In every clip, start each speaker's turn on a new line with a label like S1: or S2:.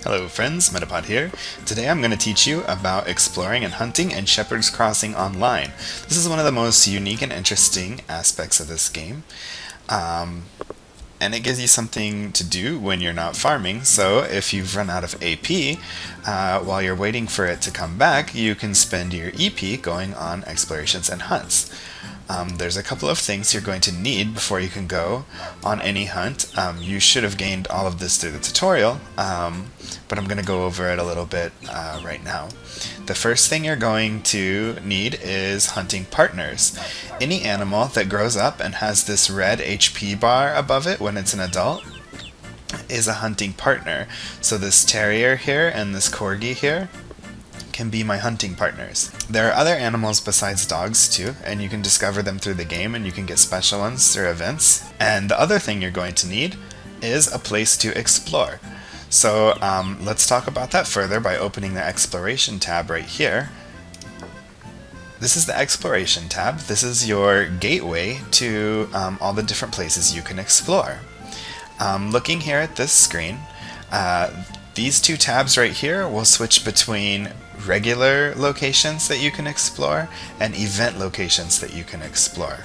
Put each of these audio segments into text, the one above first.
S1: Hello friends, Metapod here. Today I'm going to teach you about exploring and hunting in Shepherd's Crossing Online. This is one of the most unique and interesting aspects of this game. And it gives you something to do when you're not farming, so if you've run out of AP, while you're waiting for it to come back, you can spend your EP going on explorations and hunts. There's a couple of things you're going to need before you can go on any hunt. You should have gained all of this through the tutorial, but I'm going to go over it a little bit right now. The first thing you're going to need is hunting partners. Any animal that grows up and has this red HP bar above it when it's an adult is a hunting partner. So this terrier here and this corgi here can be my hunting partners. There are other animals besides dogs too, and you can discover them through the game, and you can get special ones through events. And the other thing you're going to need is a place to explore. So let's talk about that further by opening the exploration tab right here. This is the exploration tab. This is your gateway to all the different places you can explore. Looking here at this screen, these two tabs right here will switch between regular locations that you can explore and event locations that you can explore.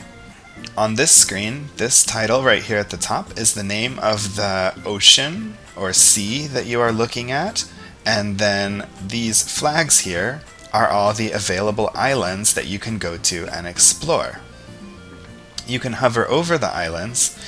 S1: On this screen, this title right here at the top is the name of the ocean or sea that you are looking at, and then these flags here are all the available islands that you can go to and explore. You can hover over the islands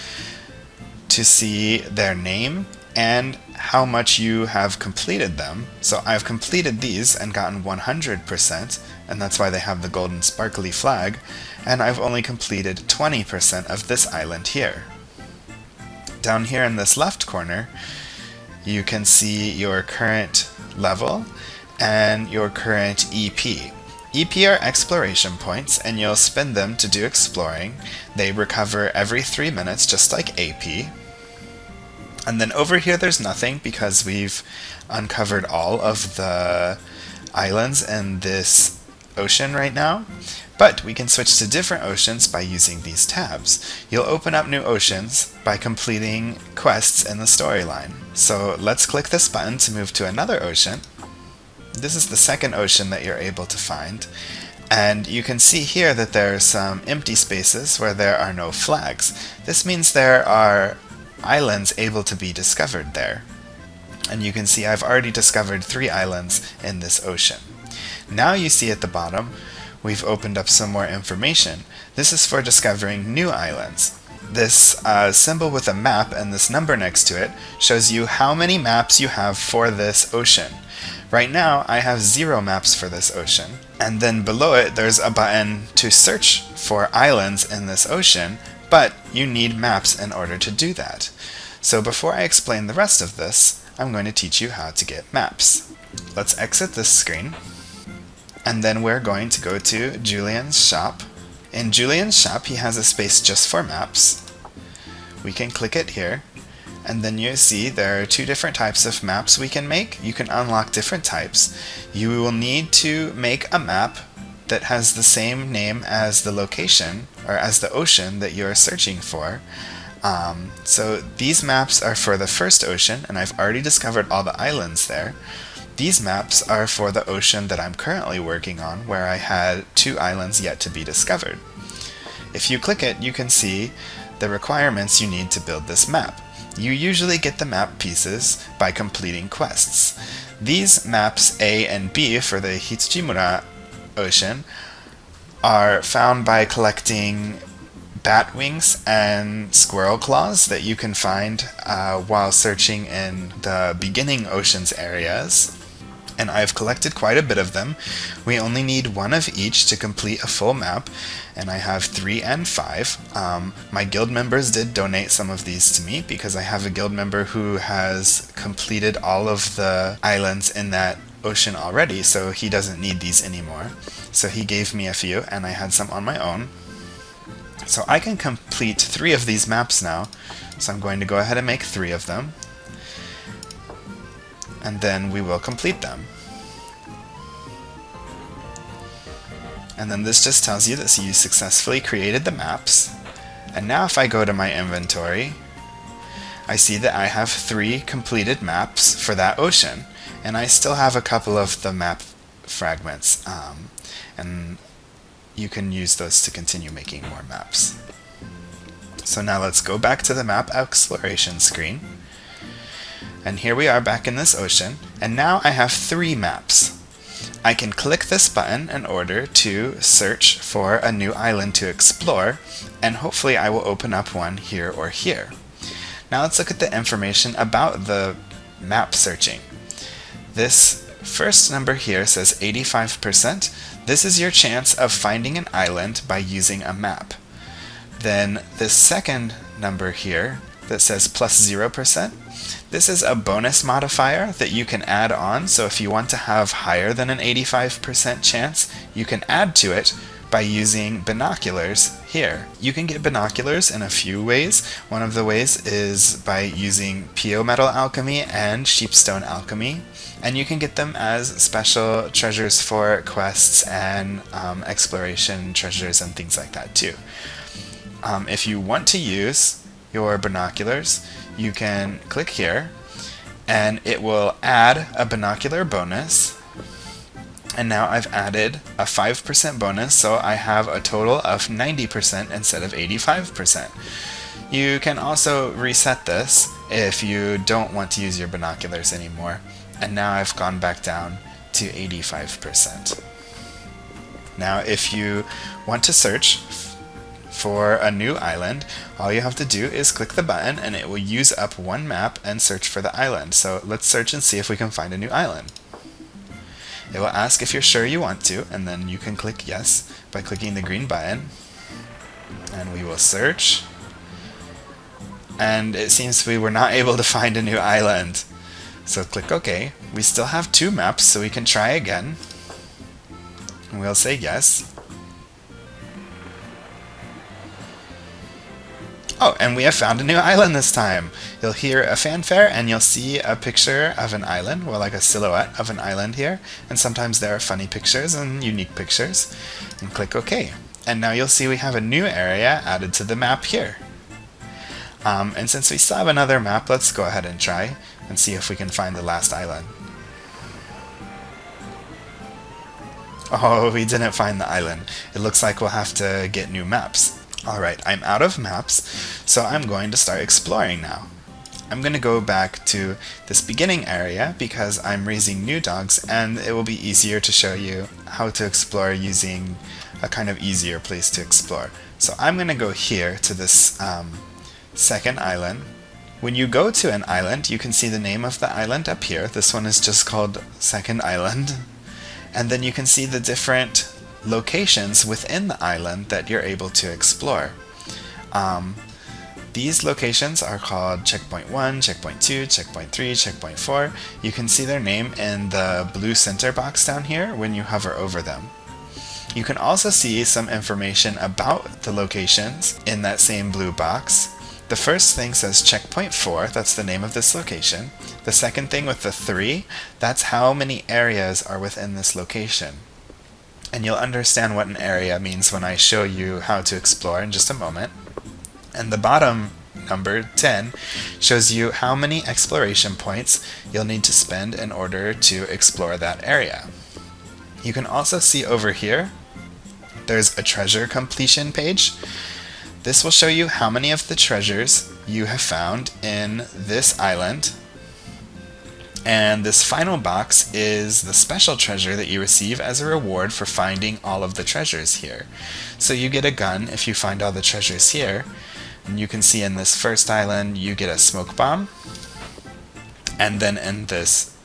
S1: to see their name and how much you have completed them. So I've completed these and gotten 100%, and that's why they have the golden sparkly flag, and I've only completed 20% of this island here. Down here in this left corner, you can see your current level and your current EP. EP are exploration points, and you'll spend them to do exploring. They recover every 3 minutes, just like AP. And then over here there's nothing because we've uncovered all of the islands in this ocean right now. But we can switch to different oceans by using these tabs. You'll open up new oceans by completing quests in the storyline. So let's click this button to move to another ocean. This is the second ocean that you're able to find. And you can see here that there are some empty spaces where there are no flags. This means there are islands able to be discovered there. And you can see I've already discovered 3 islands in this ocean. Now you see at the bottom we've opened up some more information. This is for discovering new islands. This symbol with a map and this number next to it shows you how many maps you have for this ocean. Right now I have 0 maps for this ocean, and then below it there's a button to search for islands in this ocean, but you need maps in order to do that. So before I explain the rest of this, I'm going to teach you how to get maps. Let's exit this screen, and then we're going to go to Julian's shop. In Julian's shop, he has a space just for maps. We can click it here, and then you see there are 2 different types of maps we can make. You can unlock different types. You will need to make a map that has the same name as the location or as the ocean that you're searching for. So these maps are for the first ocean, and I've already discovered all the islands there. These maps are for the ocean that I'm currently working on, where I had 2 islands yet to be discovered. If you click it, you can see the requirements you need to build this map. You usually get the map pieces by completing quests. These maps A and B for the Hitsujimura ocean are found by collecting bat wings and squirrel claws that you can find while searching in the beginning oceans areas. And I've collected quite a bit of them. We only need 1 of each to complete a full map, and I have 3 and 5. My guild members did donate some of these to me because I have a guild member who has completed all of the islands in that ocean already, so he doesn't need these anymore. So he gave me a few, and I had some on my own. So I can complete 3 of these maps now, so I'm going to go ahead and make 3 of them, and then we will complete them. And then this just tells you that you successfully created the maps. And now if I go to my inventory, I see that I have 3 completed maps for that ocean, and I still have a couple of the map fragments, and you can use those to continue making more maps. So now let's go back to the map exploration screen, and here we are back in this ocean, and now I have 3 maps. I can click this button in order to search for a new island to explore, and hopefully I will open up one here or here. Now let's look at the information about the map searching. This first number here says 85%. This is your chance of finding an island by using a map. Then this second number here that says plus 0%, this is a bonus modifier that you can add on, so if you want to have higher than an 85% chance, you can add to it by using binoculars here. You can get binoculars in a few ways. One of the ways is by using PO metal alchemy and sheepstone alchemy, and you can get them as special treasures for quests and exploration treasures and things like that too. If you want to use your binoculars, you can click here and it will add a binocular bonus, and now I've added a 5% bonus, so I have a total of 90% instead of 85%. You can also reset this if you don't want to use your binoculars anymore, and now I've gone back down to 85%. Now if you want to search for a new island, all you have to do is click the button and it will use up one map and search for the island. So let's search and see if we can find a new island. It will ask if you're sure you want to, and then you can click yes by clicking the green button, and we will search, and it seems we were not able to find a new island. So click OK. We still have 2 maps, so we can try again, and we'll say yes. Oh, and we have found a new island this time. You'll hear a fanfare and you'll see a picture of an island, well, like a silhouette of an island here, and sometimes there are funny pictures and unique pictures, and click OK. And now you'll see we have a new area added to the map here. And since we still have another map, let's go ahead and try and see if we can find the last island. Oh, we didn't find the island. It looks like we'll have to get new maps. Alright, I'm out of maps, so I'm going to start exploring now. I'm going to go back to this beginning area because I'm raising new dogs, and it will be easier to show you how to explore using a kind of easier place to explore. So I'm going to go here to this second island. When you go to an island, you can see the name of the island up here. This one is just called Second Island. And then you can see the different locations within the island that you're able to explore. These locations are called Checkpoint 1, Checkpoint 2, Checkpoint 3, Checkpoint 4. You can see their name in the blue center box down here when you hover over them. You can also see some information about the locations in that same blue box. The first thing says Checkpoint 4, that's the name of this location. The second thing with the 3, that's how many areas are within this location. And you'll understand what an area means when I show you how to explore in just a moment. And the bottom number, 10, shows you how many exploration points you'll need to spend in order to explore that area. You can also see over here, there's a treasure completion page. This will show you how many of the treasures you have found in this island. And this final box is the special treasure that you receive as a reward for finding all of the treasures here. So you get a gun if you find all the treasures here. And you can see in this first island you get a smoke bomb. And then in this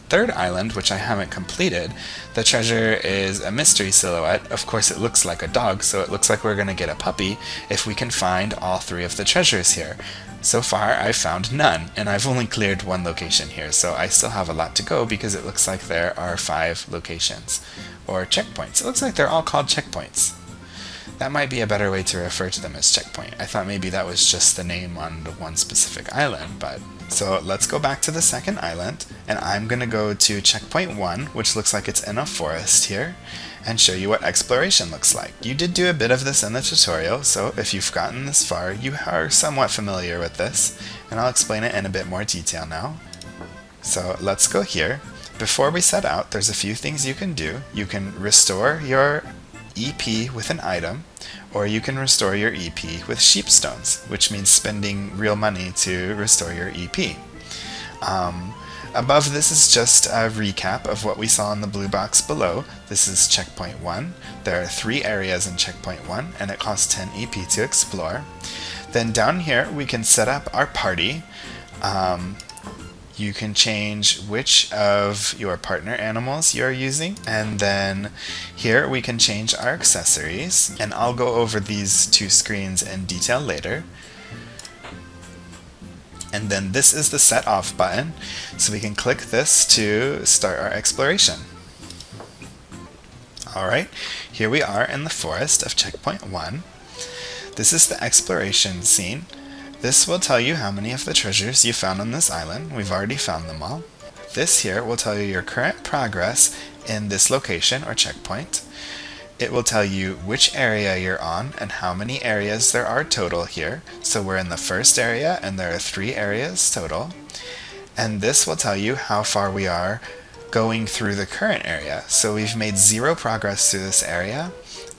S1: third island, which I haven't completed, the treasure is a mystery silhouette. Of course it looks like a dog, so it looks like we're going to get a puppy if we can find all 3 of the treasures here. So far I've found none, and I've only cleared 1 location here, so I still have a lot to go because it looks like there are 5 locations, or checkpoints. It looks like they're all called checkpoints. That might be a better way to refer to them as checkpoint. I thought maybe that was just the name on the one specific island, but So let's go back to the second island, and I'm going to go to checkpoint 1, which looks like it's in a forest here, and show you what exploration looks like. You did do a bit of this in the tutorial, so if you've gotten this far, you are somewhat familiar with this, and I'll explain it in a bit more detail now. So let's go here. Before we set out, there's a few things you can do. You can restore your EP with an item, or you can restore your EP with sheepstones, which means spending real money to restore your EP. Above this is just a recap of what we saw in the blue box below. This is checkpoint 1. There are 3 areas in checkpoint 1, and it costs 10 EP to explore. Then down here we can set up our party. You can change which of your partner animals you're using, and then here we can change our accessories, and I'll go over these 2 screens in detail later. And then this is the set off button, so we can click this to start our exploration. Alright, here we are in the forest of checkpoint 1. This is the exploration scene. This will tell you how many of the treasures you found on this island. We've already found them all. This here will tell you your current progress in this location or checkpoint. It will tell you which area you're on and how many areas there are total here. So we're in the first area and there are 3 areas total. And this will tell you how far we are going through the current area. So we've made 0 progress through this area,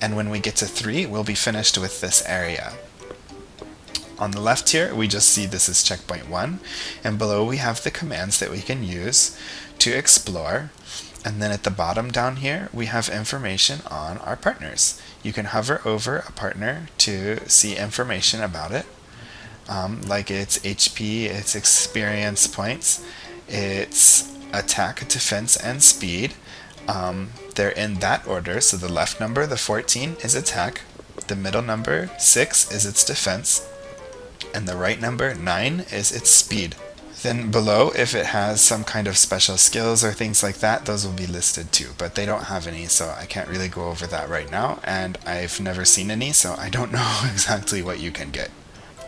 S1: and when we get to 3, we'll be finished with this area. On the left here, we just see this is checkpoint 1, and below we have the commands that we can use to explore. And then at the bottom down here, we have information on our partners. You can hover over a partner to see information about it, like its HP, its experience points, its attack, defense, and speed. They're in that order, so the left number, the 14, is attack, the middle number, 6, is its defense, and the right number, 9, is its speed. Then below, if it has some kind of special skills or things like that, those will be listed too, but they don't have any, so I can't really go over that right now, and I've never seen any, so I don't know exactly what you can get.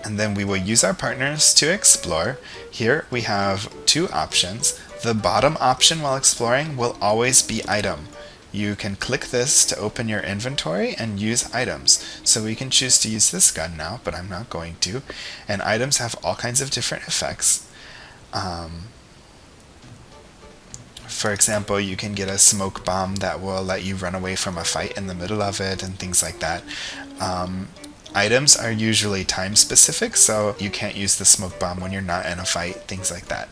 S1: And then we will use our partners to explore. Here we have 2 options. The bottom option while exploring will always be item. You can click this to open your inventory and use items. So we can choose to use this gun now, but I'm not going to. And items have all kinds of different effects. For example, you can get a smoke bomb that will let you run away from a fight in the middle of it and things like that. Items are usually time specific, so you can't use the smoke bomb when you're not in a fight, things like that.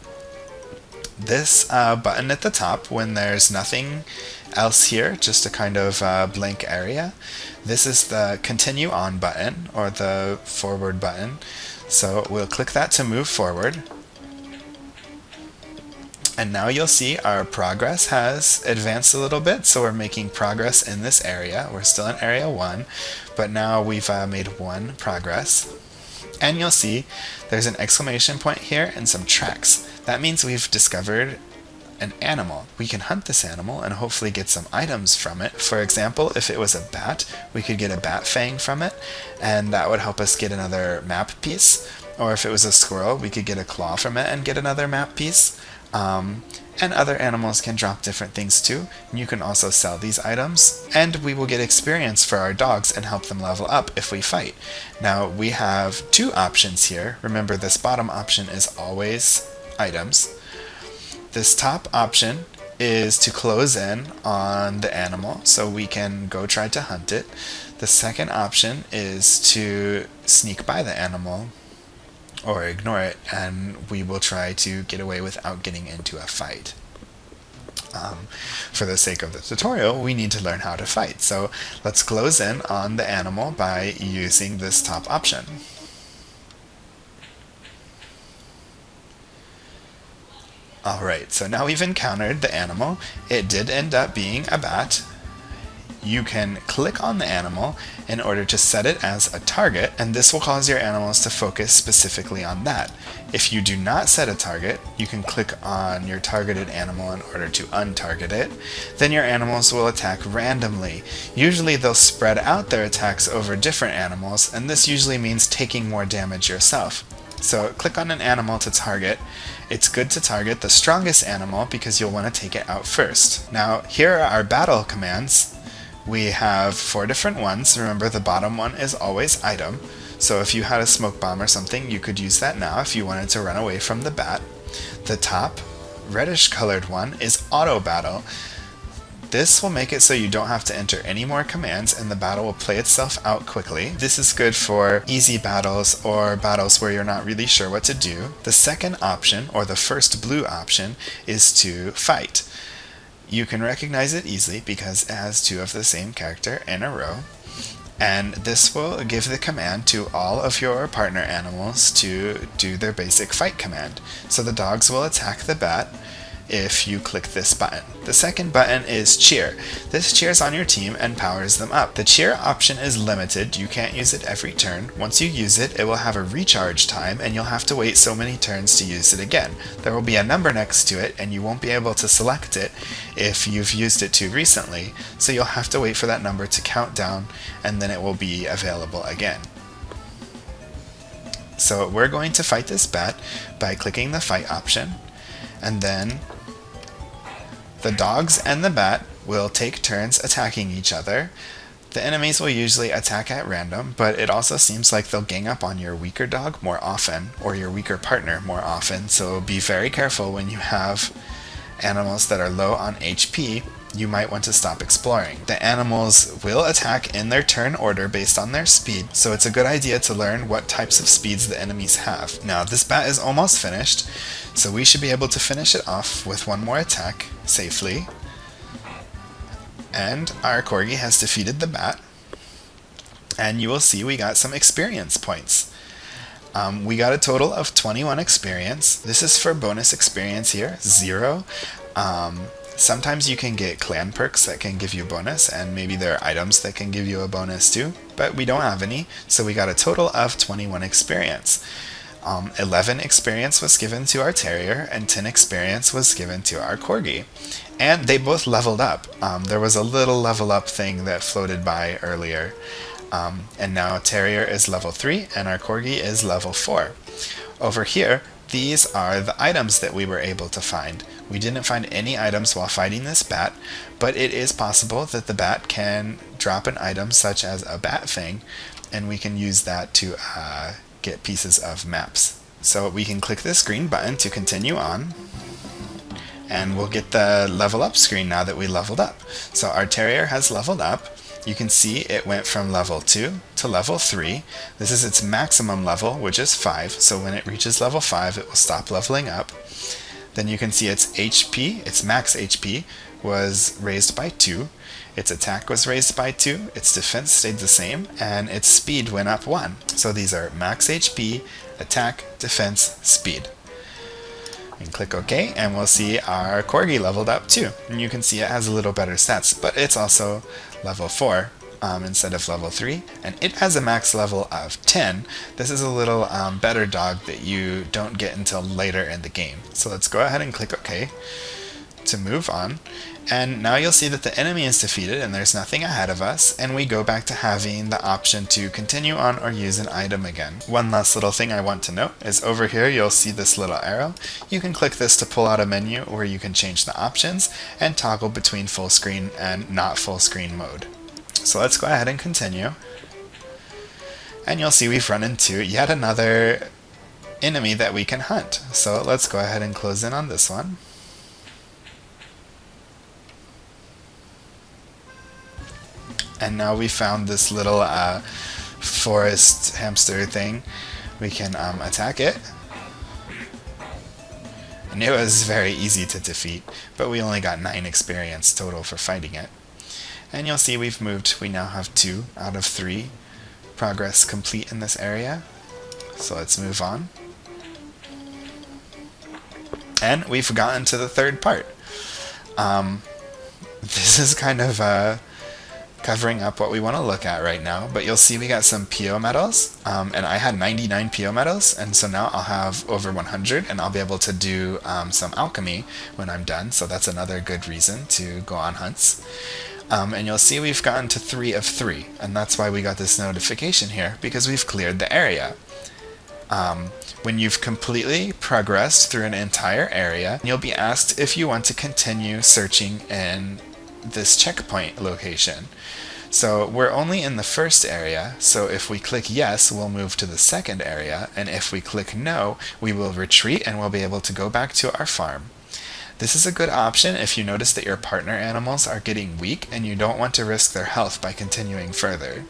S1: This button at the top, when there's nothing else here, just a kind of blank area, this is the continue on button, or the forward button. So we'll click that to move forward. And now you'll see our progress has advanced a little bit, so we're making progress in this area. We're still in area 1, but now we've made 1 progress. And you'll see there's an exclamation point here and some tracks. That means we've discovered an animal. We can hunt this animal and hopefully get some items from it. For example, if it was a bat, we could get a bat fang from it, and that would help us get another map piece. Or if it was a squirrel, we could get a claw from it and get another map piece. And other animals can drop different things too. And you can also sell these items, and we will get experience for our dogs and help them level up if we fight. Now we have 2 options here. Remember, this bottom option is always items. This top option is to close in on the animal so we can go try to hunt it. The second option is to sneak by the animal or ignore it, and we will try to get away without getting into a fight. For the sake of the tutorial, we need to learn how to fight, so let's close in on the animal by using this top option. Alright, so now we've encountered the animal. It did end up being a bat. You can click on the animal in order to set it as a target, and this will cause your animals to focus specifically on that. If you do not set a target, you can click on your targeted animal in order to untarget it. Then your animals will attack randomly. Usually they'll spread out their attacks over different animals, and this usually means taking more damage yourself. So click on an animal to target. It's good to target the strongest animal because you'll want to take it out first. Now here are our battle commands. We have 4 different ones. Remember, the bottom one is always item. So if you had a smoke bomb or something, you could use that now if you wanted to run away from the bat. The top reddish colored one is auto battle. This will make it so you don't have to enter any more commands and the battle will play itself out quickly. This is good for easy battles or battles where you're not really sure what to do. The second option, or the first blue option, is to fight. You can recognize it easily because it has 2 of the same character in a row. And this will give the command to all of your partner animals to do their basic fight command. So the dogs will attack the bat if you click this button. The second button is cheer. This cheers on your team and powers them up. The cheer option is limited. You can't use it every turn. Once you use it, it will have a recharge time and you'll have to wait so many turns to use it again. There will be a number next to it and you won't be able to select it if you've used it too recently. So you'll have to wait for that number to count down and then it will be available again. So we're going to fight this bat by clicking the fight option, and then the dogs and the bat will take turns attacking each other. The enemies will usually attack at random, but it also seems like they'll gang up on your weaker dog more often, or your weaker partner more often, so be very careful when you have animals that are low on HP. You might want to stop exploring. The animals will attack in their turn order based on their speed, so it's a good idea to learn what types of speeds the enemies have. Now this bat is almost finished, so we should be able to finish it off with one more attack safely. And our corgi has defeated the bat, and you will see we got some experience points. We got a total of 21 experience. This is for bonus experience here, 0. Sometimes you can get clan perks that can give you a bonus, and maybe there are items that can give you a bonus too, but we don't have any, so we got a total of 21 experience. 11 experience was given to our terrier, and 10 experience was given to our corgi. And they both leveled up. There was a little level up thing that floated by earlier. And now terrier is level 3, and our corgi is level 4. Over here, these are the items that we were able to find. We didn't find any items while fighting this bat, but it is possible that the bat can drop an item such as a bat thing, and we can use that to get pieces of maps. So we can click this green button to continue on, and we'll get the level up screen now that we leveled up. So our terrier has leveled up. You can see it went from level 2 to level 3. This is its maximum level, which is 5, so when it reaches level 5 it will stop leveling up. Then you can see its HP, its max HP, was raised by 2, its attack was raised by 2, its defense stayed the same, and its speed went up 1. So these are max HP, attack, defense, speed. And click OK, and we'll see our corgi leveled up too. And you can see it has a little better stats, but it's also level 4 instead of level 3, and it has a max level of 10. This is a little better dog that you don't get until later in the game. So let's go ahead and click OK to move on, and now you'll see that the enemy is defeated and there's nothing ahead of us, and we go back to having the option to continue on or use an item again. One last little thing I want to note is over here you'll see this little arrow. You can click this to pull out a menu where you can change the options and toggle between full screen and not full screen mode. So let's go ahead and continue, and you'll see we've run into yet another enemy that we can hunt. So let's go ahead and close in on this one. And now we found this little forest hamster thing. We can attack it. And it was very easy to defeat, but we only got 9 experience total for fighting it. And you'll see we've moved. We now have 2 out of 3 progress complete in this area. So let's move on. And we've gotten to the third part. This is kind of covering up what we want to look at right now, but you'll see we got some PO medals, and I had 99 PO medals, and so now I'll have over 100, and I'll be able to do some alchemy when I'm done, so that's another good reason to go on hunts. And you'll see we've gotten to 3 of 3, and that's why we got this notification here, because we've cleared the area. When you've completely progressed through an entire area, you'll be asked if you want to continue searching in this checkpoint location. So we're only in the first area, so if we click yes, we'll move to the second area, and if we click no, we will retreat and we'll be able to go back to our farm. This is a good option if you notice that your partner animals are getting weak and you don't want to risk their health by continuing further.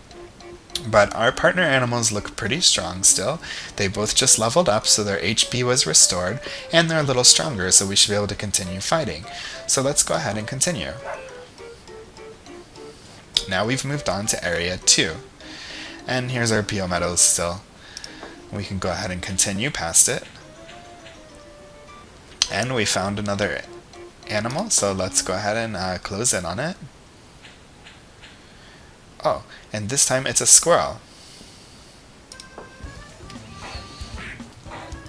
S1: But our partner animals look pretty strong still. They both just leveled up, so their HP was restored, and they're a little stronger, so we should be able to continue fighting. So let's go ahead and continue. Now we've moved on to area 2. And here's our PO Meadows still. We can go ahead and continue past it. And we found another animal, so let's go ahead and close in on it. Oh, and this time it's a squirrel.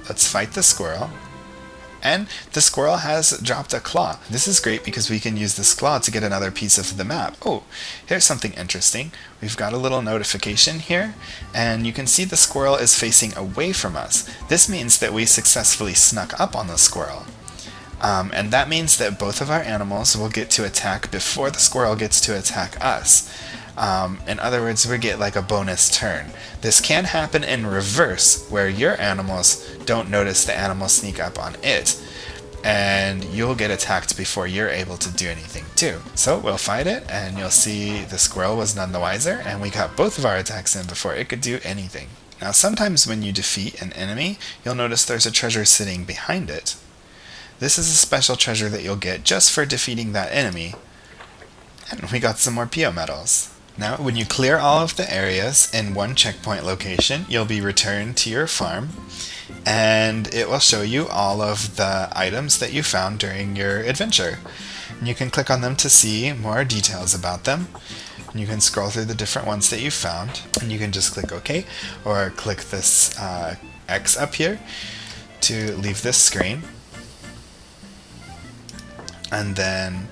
S1: Let's fight the squirrel. And the squirrel has dropped a claw. This is great because we can use this claw to get another piece of the map. Oh, here's something interesting. We've got a little notification here, and you can see the squirrel is facing away from us. This means that we successfully snuck up on the squirrel. And that means that both of our animals will get to attack before the squirrel gets to attack us. In other words, we get like a bonus turn. This can happen in reverse, where your animals don't notice the animal sneak up on it, and you'll get attacked before you're able to do anything too. So we'll fight it, and you'll see the squirrel was none the wiser, and we got both of our attacks in before it could do anything. Now sometimes when you defeat an enemy, you'll notice there's a treasure sitting behind it. This is a special treasure that you'll get just for defeating that enemy, and we got some more PO medals. Now, when you clear all of the areas in one checkpoint location, you'll be returned to your farm, and it will show you all of the items that you found during your adventure. And you can click on them to see more details about them. And you can scroll through the different ones that you found, and you can just click OK, or click this X up here to leave this screen. And then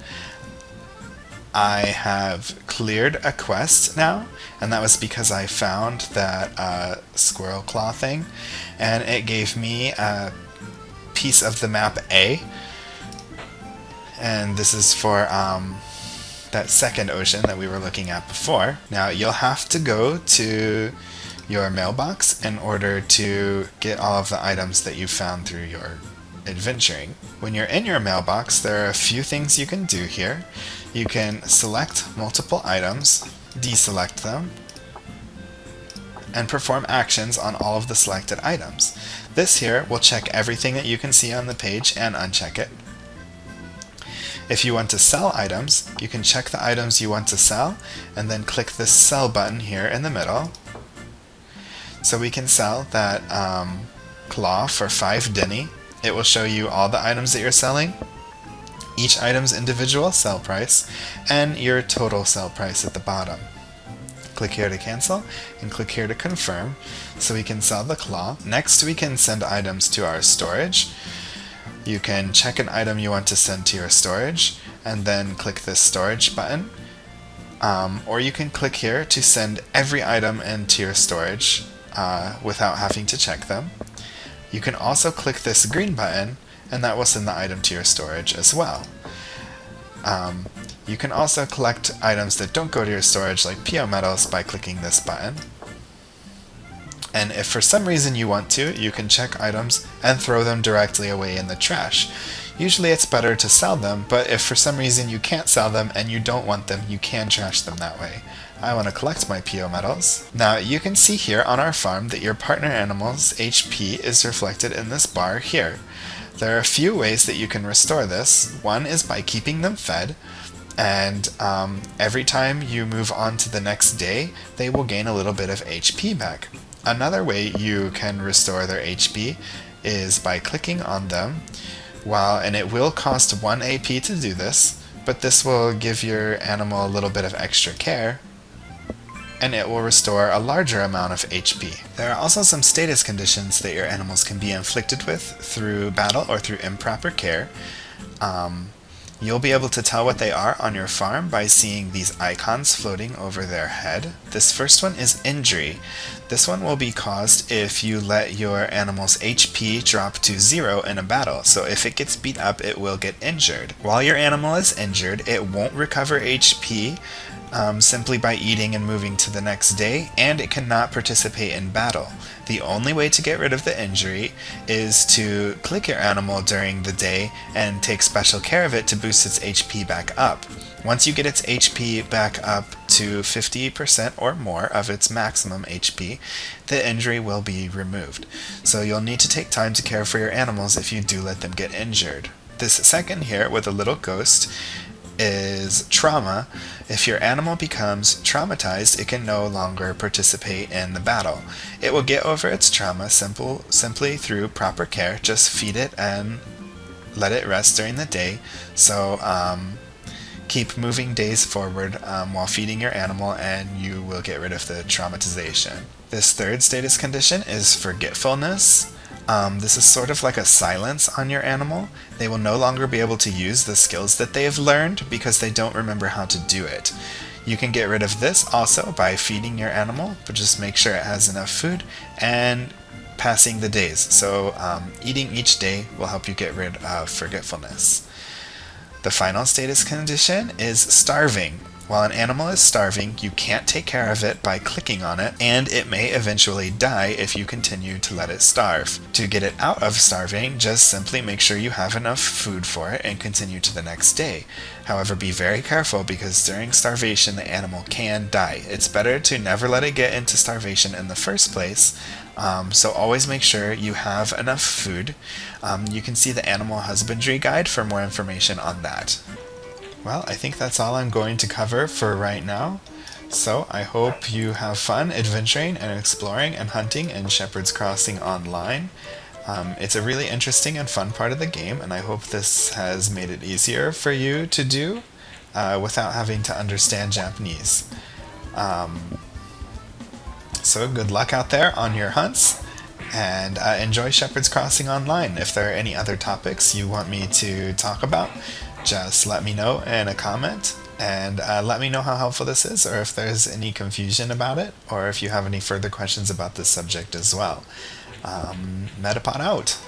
S1: I have cleared a quest now, and that was because I found that squirrel claw thing, and it gave me a piece of the map A, and this is for that second ocean that we were looking at before. Now you'll have to go to your mailbox in order to get all of the items that you found through your adventuring. When you're in your mailbox, there are a few things you can do here. You can select multiple items, deselect them, and perform actions on all of the selected items. This here will check everything that you can see on the page and uncheck it. If you want to sell items, you can check the items you want to sell and then click this sell button here in the middle. So we can sell that claw for 5 denny. It will show you all the items that you're selling, each item's individual sell price, and your total sell price at the bottom. Click here to cancel, and click here to confirm, so we can sell the claw. Next, we can send items to our storage. You can check an item you want to send to your storage, and then click this storage button. Or you can click here to send every item into your storage without having to check them. You can also click this green button, and that will send the item to your storage as well. You can also collect items that don't go to your storage, like PO medals, by clicking this button. And if for some reason you want to, you can check items and throw them directly away in the trash. Usually it's better to sell them, but if for some reason you can't sell them and you don't want them, you can trash them that way. I want to collect my PO medals. Now you can see here on our farm that your partner animal's HP is reflected in this bar here. There are a few ways that you can restore this. One is by keeping them fed, and every time you move on to the next day, they will gain a little bit of HP back. Another way you can restore their HP is by clicking on them, and it will cost 1 AP to do this, but this will give your animal a little bit of extra care, and it will restore a larger amount of HP. There are also some status conditions that your animals can be inflicted with through battle or through improper care. You'll be able to tell what they are on your farm by seeing these icons floating over their head. This first one is injury. This one will be caused if you let your animal's HP drop to 0 in a battle. So if it gets beat up, it will get injured. While your animal is injured, it won't recover HP simply by eating and moving to the next day, and it cannot participate in battle. The only way to get rid of the injury is to click your animal during the day and take special care of it to boost its HP back up. Once you get its HP back up to 50% or more of its maximum HP, the injury will be removed. So you'll need to take time to care for your animals if you do let them get injured. This second here with a little ghost is trauma. If your animal becomes traumatized, it can no longer participate in the battle. It will get over its trauma simply through proper care. Just feed it and let it rest during the day. So keep moving days forward while feeding your animal, and you will get rid of the traumatization. This third status condition is forgetfulness. This is sort of like a silence on your animal. They will no longer be able to use the skills that they have learned because they don't remember how to do it. You can get rid of this also by feeding your animal, but just make sure it has enough food and passing the days. So eating each day will help you get rid of forgetfulness. The final status condition is starving. While an animal is starving, you can't take care of it by clicking on it, and it may eventually die if you continue to let it starve. To get it out of starving, just simply make sure you have enough food for it and continue to the next day. However, be very careful because during starvation the animal can die. It's better to never let it get into starvation in the first place, so always make sure you have enough food. You can see the animal husbandry guide for more information on that. Well, I think that's all I'm going to cover for right now. So I hope you have fun adventuring and exploring and hunting in Shepherd's Crossing Online. It's a really interesting and fun part of the game, and I hope this has made it easier for you to do without having to understand Japanese. So good luck out there on your hunts, and enjoy Shepherd's Crossing Online. If there are any other topics you want me to talk about, just let me know in a comment, and let me know how helpful this is, or if there's any confusion about it, or if you have any further questions about this subject as well. Metapod out!